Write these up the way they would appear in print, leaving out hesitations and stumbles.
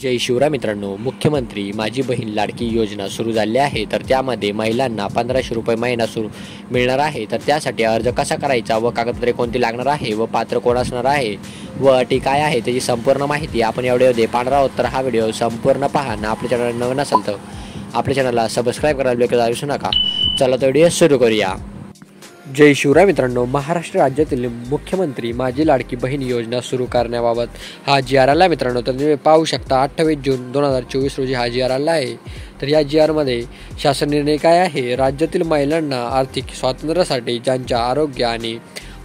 जय शिवराय मित्रांनो, मुख्यमंत्री माझी बहीण लाडकी योजना सुरू झाली आहे. तर त्यामध्ये महिलांना 1500 रुपये महिना सुरू मिळणार आहे. तर त्यासाठी अर्ज कसा करायचा व कागदपत्रे कोणती लागणार आहे व पात्र कोण असणार आहे व अटी काय आहे त्याची संपूर्ण माहिती आपण या व्हिडिओमध्ये पाहणार आहोत. तर हा व्हिडिओ संपूर्ण पहा आणि आपल्या चॅनल नवीन असेल तर आपल्या चॅनलला सबस्क्राईब करायला विसरू नका. चला तर व्हिडिओ सुरू करूया. जय शिवराय मित्रांनो, महाराष्ट्र राज्यातील मुख्यमंत्री माझी लाडकी बहीण योजना सुरू करण्याबाबत हा जी आर आला मित्रांनो. तर तुम्ही पाहू शकता 28 जून 2024 रोजी हा जी आर आला आहे. तर या जी आरमध्ये शासन निर्णय काय आहे? राज्यातील महिलांना आर्थिक स्वातंत्र्यासाठी ज्यांच्या आरोग्य आणि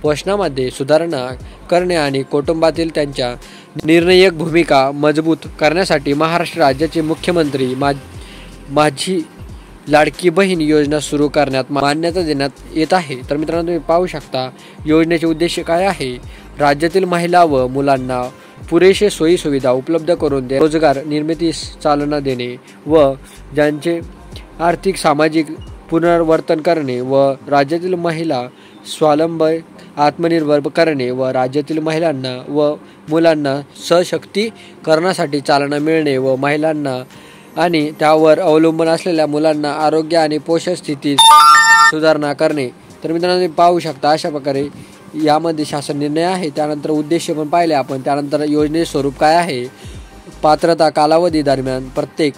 पोषणामध्ये सुधारणा करणे आणि कुटुंबातील त्यांच्या निर्णायक भूमिका मजबूत करण्यासाठी महाराष्ट्र राज्याचे मुख्यमंत्री माझी लाडकी बहीण योजना सुरू करण्यात मान्यता देण्यात येत आहे. तर मित्रांनो, तुम्ही पाहू शकता योजनेचे उद्देश काय आहे. राज्यातील महिला व मुलांना पुरेसे सोयीसुविधा उपलब्ध करून दे, रोजगार निर्मितीस चालना देणे व ज्यांचे आर्थिक सामाजिक पुनर्वर्तन करणे व राज्यातील महिला स्वावलंबी आत्मनिर्भर करणे व राज्यातील महिलांना व मुलांना सशक्तीकरणासाठी चालना मिळणे व महिलांना आणि त्यावर अवलंबून असलेल्या मुलांना आरोग्य आणि पोषण स्थितीत सुधारणा करणे. तर मित्रांनो, तुम्ही पाहू शकता अशा प्रकारे यामध्ये शासन निर्णय आहे. त्यानंतर उद्देश पण पाहिले आपण. त्यानंतर योजनेचे स्वरूप काय आहे? पात्रता कालावधी दरम्यान प्रत्येक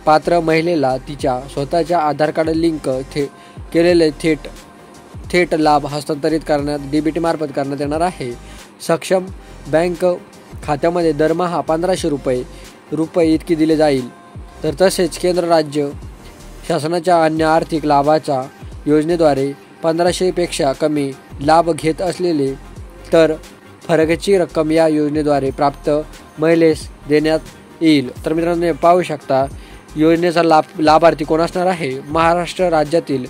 पात्र महिलेला तिच्या स्वतःच्या आधार कार्ड लिंक केलेले थेट लाभ हस्तांतरित करण्यात DBT मार्फत करण्यात येणार आहे. सक्षम बँक खात्यामध्ये दरमहा 1500 रुपये इतकी दिले जाईल. तर तसेच केंद्र राज्य शासनाच्या अन्य आर्थिक लाभाच्या योजनेद्वारे 1500पेक्षा कमी लाभ घेत असलेले तर फरकाची रक्कम या योजनेद्वारे प्राप्त महिलेस देण्यात येईल. तर मित्रांनो, पाहू शकता योजनेचा लाभार्थी कोण असणार आहे? महाराष्ट्र राज्यातील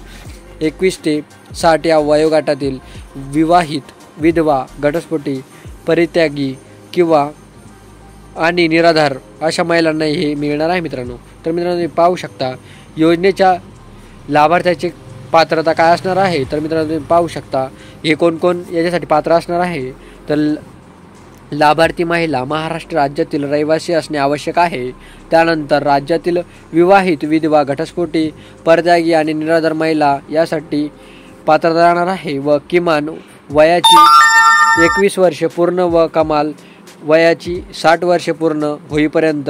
21 ते 60 या वयोगटातील विवाहित, विधवा, घटस्फोटी, परित्यागी किंवा आणि निराधार अशा महिलांना हे मिळणार आहे मित्रांनो. तर मित्रांनो, तुम्ही पाहू शकता योजनेच्या लाभार्थ्याची पात्रता काय असणार आहे. तर मित्रांनो, तुम्ही पाहू शकता हे कोण याच्यासाठी पात्र असणार आहे. तर लाभार्थी महिला महाराष्ट्र राज्यातील रहिवासी असणे आवश्यक आहे. त्यानंतर राज्यातील विवाहित, विधवा, घटस्फोटी, परित्यागी आणि निराधार महिला यासाठी पात्रता राहणार आहे व किमान वयाची 21 वर्षे पूर्ण व कमाल वयाची 60 वर्षे पूर्ण होईपर्यंत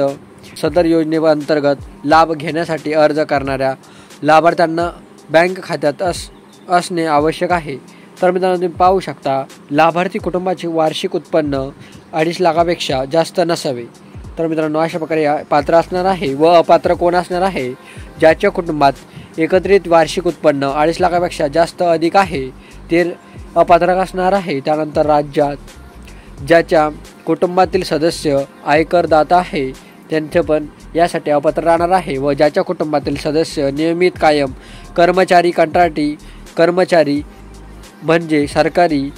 सदर योजनेअंतर्गत लाभ घेण्यासाठी अर्ज करणाऱ्या लाभार्थ्यांना बँक खात्यात असणे आवश्यक आहे. तर मित्रांनो, तुम्ही पाहू शकता लाभार्थी कुटुंबाचे वार्षिक उत्पन्न 2.5 लाखापेक्षा जास्त नसावे. तर मित्रांनो, अशा प्रकारे पात्र असणार आहे. व अपात्र कोण असणार आहे? ज्याच्या कुटुंबात एकत्रित वार्षिक उत्पन्न 2.5 लाखापेक्षा जास्त अधिक आहे ते अपात्र असणार आहे. त्यानंतर राज्यात ज्याच्या कुटुंबातील सदस्य आयकरदाता आहे त्यांचे पण यासाठी अपात्र राहणार आहे. व ज्याच्या कुटुंबातील सदस्य नियमित कायम कर्मचारी, कंत्राटी कर्मचारी म्हणजे सरकारी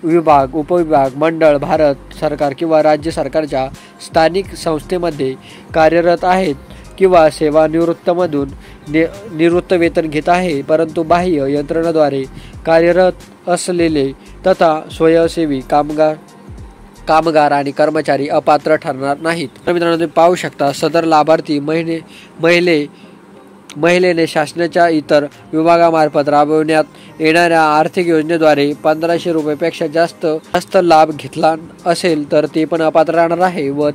विभाग, उपविभाग, मंडळ, भारत सरकार किंवा राज्य सरकारच्या स्थानिक संस्थेमध्ये कार्यरत आहेत किंवा सेवानिवृत्तमधून निवृत्त वेतन घेत आहे परंतु बाह्य यंत्रणेद्वारे कार्यरत असलेले तथा स्वयंसेवी कामगार आणि कर्मचारी अपात्र ठरणार नाहीत. तर मित्रांनो, तुम्ही पाहू शकता सदर लाभार्थी महिलेने शासनाच्या इतर विभागामार्फत राबविण्यात येणाऱ्या आर्थिक योजनेद्वारे 1500 रुपयेपेक्षा जास्त लाभ घेतला असेल तर ते पण अपात्र राहणार आहे. व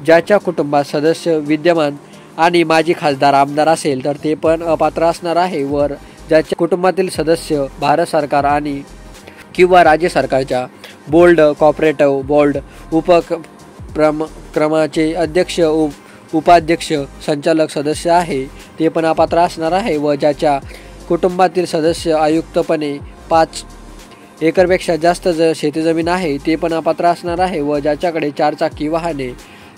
ज्याच्या कुटुंबात सदस्य विद्यमान आणि माजी खासदार, आमदार असेल तर ते पण अपात्र असणार आहे. व ज्याच्या कुटुंबातील सदस्य भारत सरकार आणि किंवा राज्य सरकारच्या बोर्ड, कॉर्पोरेटिव्ह बोर्ड, उपक्रमाचे अध्यक्ष, उपाध्यक्ष, संचालक सदस्य आहे ते पण अपात्र असणार आहे. व ज्याच्या कुटुंबातील सदस्य आयुक्तपणे 5 एकरपेक्षा जास्त शेतीजमीन आहे ते पण अपात्र असणार आहे. व ज्याच्याकडे 4 चाकी वाहने,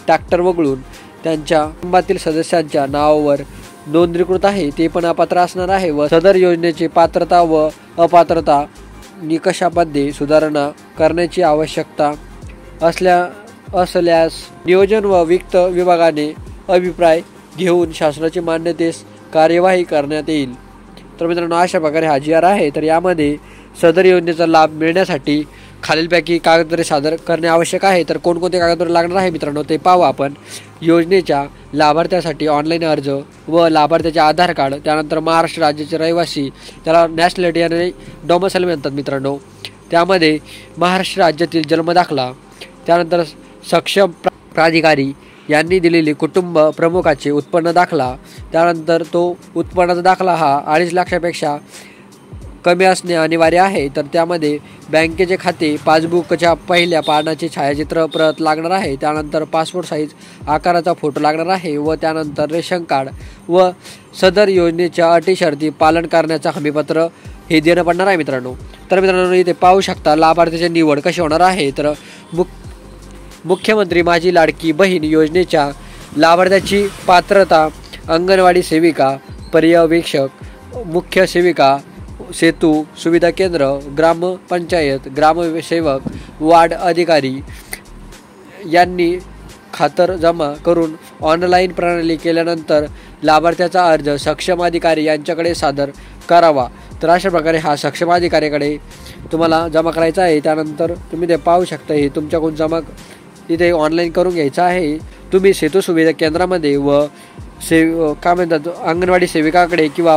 ट्रॅक्टर वगळून त्यांच्या कुटुंबातील सदस्यांच्या नावावर नोंदणीकृत आहे ते पण अपात्र असणार आहे. व सदर योजनेची पात्रता व अपात्रता निकषामध्ये सुधारणा करण्याची आवश्यकता असल्यास नियोजन व वित्त विभागाने अभिप्राय घेऊन शासनाची मान्यतेस कार्यवाही करण्यात येईल. तर मित्रांनो, अशा प्रकारे हा जी आर आहे. तर यामध्ये सदर योजनेचा लाभ मिळण्यासाठी खालीलपैकी कागदपत्रे सादर करणे आवश्यक आहे. तर कोणकोणते कागदपत्रे लागणार आहे मित्रांनो ते पाहू आपण. योजनेच्या लाभार्थ्यासाठी ऑनलाईन अर्ज व लाभार्थ्याचे आधार कार्ड, त्यानंतर महाराष्ट्र राज्याचे रहिवासी, त्याला नॅशनॅलिटी आणि डोमिसाईल म्हणतात मित्रांनो. त्यामध्ये महाराष्ट्र राज्यातील जन्मदाखला, त्यानंतर सक्षम प्राधिकारी यांनी दिलेली कुटुंब प्रमुखाचे उत्पन्न दाखला, त्यानंतर तो उत्पन्नाचा दाखला हा 2.5 लाखापेक्षा कमी असणे अनिवार्य आहे. तर त्यामध्ये बँकेचे खाते पासबुकच्या पहिल्या पानाचे छायाचित्र प्रत लागणार आहे. त्यानंतर पासपोर्ट साईज आकाराचा फोटो लागणार आहे व त्यानंतर रेशन कार्ड व सदर योजनेच्या अटी शर्ती पालन करण्याचं हमीपत्र हे देणं पडणार आहे मित्रांनो. तर मित्रांनो इथे पाहू शकता लाभार्थ्याची निवड कशी होणार आहे. तर मुख्यमंत्री माझी लाडकी बहीण योजनेच्या लाभार्थ्याची पात्रता अंगणवाडी सेविका, पर्यवेक्षक, मुख्य सेविका, सेतू सुविधा केंद्र, ग्रामपंचायत, ग्रामसेवक, वार्ड अधिकारी यांनी खातर जमा करून ऑनलाईन प्रणाली केल्यानंतर लाभार्थ्याचा अर्ज सक्षम अधिकारी यांच्याकडे सादर करावा. तर अशा प्रकारे हा सक्षम अधिकाऱ्याकडे तुम्हाला जमा करायचा आहे. त्यानंतर तुम्ही ते पाहू शकता हे तुमच्याकडून जमा इथे ऑनलाईन करून घ्यायचं आहे. तुम्ही सेतू सुविधा केंद्रामध्ये व काय म्हणतात अंगणवाडी सेविकाकडे किंवा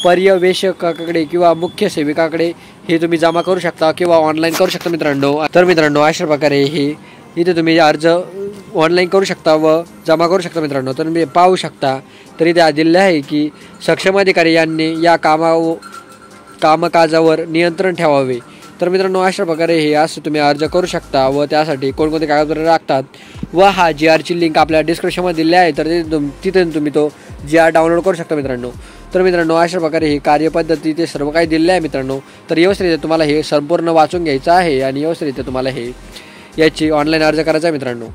पर्यवेक्षकाकडे किंवा मुख्य सेविकाकडे हे तुम्ही जमा करू शकता किंवा ऑनलाईन करू शकता मित्रांनो. तर मित्रांनो अशा प्रकारे हे इथे तुम्ही अर्ज ऑनलाईन करू शकता व जमा करू शकता मित्रांनो. तर तुम्ही पाहू शकता तरी त्या दिले आहे की सक्षम अधिकारी यांनी या कामकाजावर नियंत्रण ठेवावे. तर मित्रांनो अशा प्रकारे हे असं तुम्ही अर्ज करू शकता व त्यासाठी कोणकोणते कागदपत्रे लागतात व हा GRची लिंक आपल्या डिस्क्रिप्शनमध्ये दिली आहे. तर तिथे तुम्ही तो GR डाउनलोड करू शकता मित्रांनो. तर मित्रांनो अशा प्रकारे ही कार्यपद्धती ते सर्व काही दिले आहे मित्रांनो. तर व्यवस्थितरित्या तुम्हाला हे संपूर्ण वाचून घ्यायचं आहे आणि व्यवस्थितरित्या तुम्हाला हे याची ऑनलाईन अर्ज करायचा आहे मित्रांनो.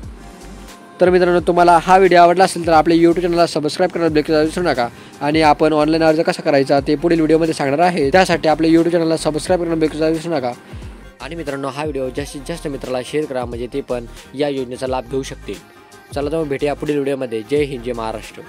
तर मित्रांनो तुम्हाला हा व्हिडिओ आवडला असेल तर आपल्या यूट्यूब चॅनलला सबस्क्राईब करायला विसरू नका. आणि आपण ऑनलाईन अर्ज कसा करायचा ते पुढील व्हिडिओमध्ये सांगणार आहे. त्यासाठी आपल्या यूट्यूब चॅनलला सबस्क्राईब करायला विसरू नका. आणि मित्रांनो हा व्हिडिओ जास्तीत जास्त मित्राला शेअर करा म्हणजे ते पण या योजनेचा लाभ घेऊ शकतील. चला तर मग भेटूया पुढील व्हिडिओमध्ये. जय हिंद, जय महाराष्ट्र.